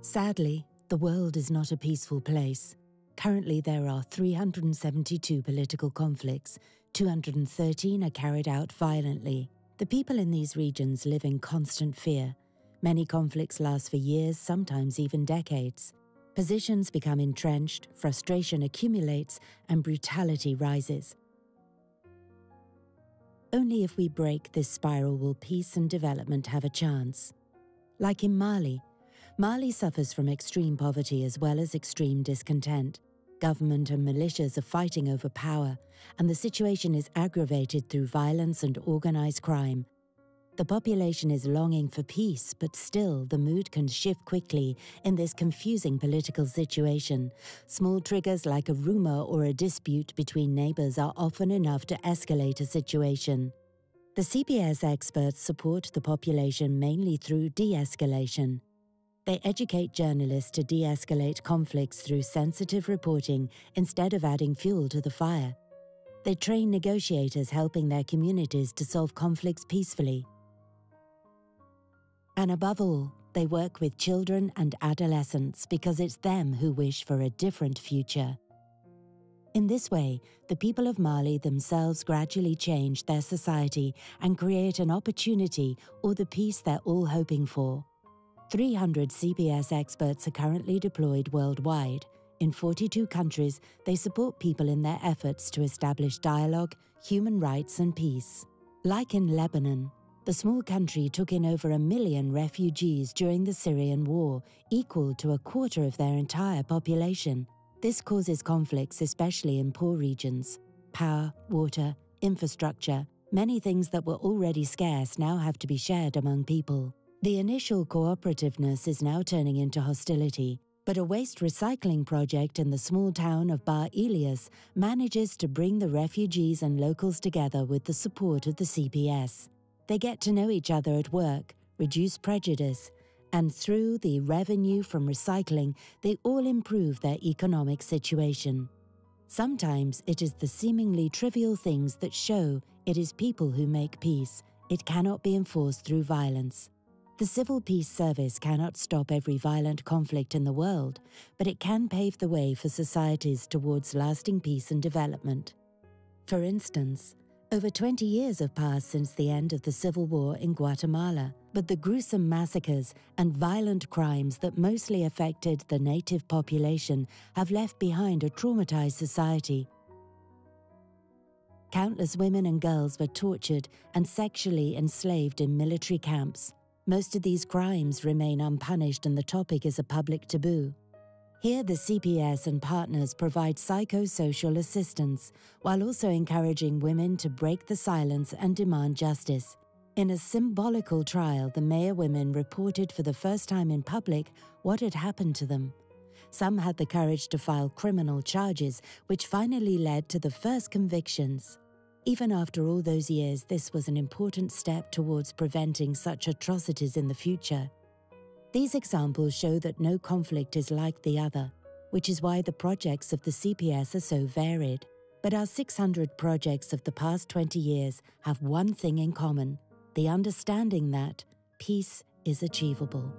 Sadly, the world is not a peaceful place. Currently, there are 372 political conflicts, 213 are carried out violently. The people in these regions live in constant fear. Many conflicts last for years, sometimes even decades. Positions become entrenched, frustration accumulates, and brutality rises. Only if we break this spiral will peace and development have a chance. Like in Mali, Mali suffers from extreme poverty as well as extreme discontent. Government and militias are fighting over power, and the situation is aggravated through violence and organized crime. The population is longing for peace, but still the mood can shift quickly in this confusing political situation. Small triggers like a rumor or a dispute between neighbors are often enough to escalate a situation. The CPS experts support the population mainly through de-escalation. They educate journalists to de-escalate conflicts through sensitive reporting instead of adding fuel to the fire. They train negotiators helping their communities to solve conflicts peacefully. And above all, they work with children and adolescents because it's them who wish for a different future. In this way, the people of Mali themselves gradually change their society and create an opportunity or the peace they're all hoping for. 300 CPS experts are currently deployed worldwide. In 42 countries, they support people in their efforts to establish dialogue, human rights and peace. Like in Lebanon, the small country took in over 1 million refugees during the Syrian war, equal to a quarter of their entire population. This causes conflicts, especially in poor regions. Power, water, infrastructure, many things that were already scarce now have to be shared among people. The initial cooperativeness is now turning into hostility, but a waste recycling project in the small town of Bar Elias manages to bring the refugees and locals together with the support of the CPS. They get to know each other at work, reduce prejudice, and through the revenue from recycling, they all improve their economic situation. Sometimes it is the seemingly trivial things that show it is people who make peace. It cannot be enforced through violence. The Civil Peace Service cannot stop every violent conflict in the world, but it can pave the way for societies towards lasting peace and development. For instance, over 20 years have passed since the end of the Civil War in Guatemala, but the gruesome massacres and violent crimes that mostly affected the native population have left behind a traumatized society. Countless women and girls were tortured and sexually enslaved in military camps. Most of these crimes remain unpunished and the topic is a public taboo. Here, the CPS and partners provide psychosocial assistance, while also encouraging women to break the silence and demand justice. In a symbolical trial, the Maya women reported for the first time in public what had happened to them. Some had the courage to file criminal charges, which finally led to the first convictions. Even after all those years, this was an important step towards preventing such atrocities in the future. These examples show that no conflict is like the other, which is why the projects of the CPS are so varied. But our 600 projects of the past 20 years have one thing in common: the understanding that peace is achievable.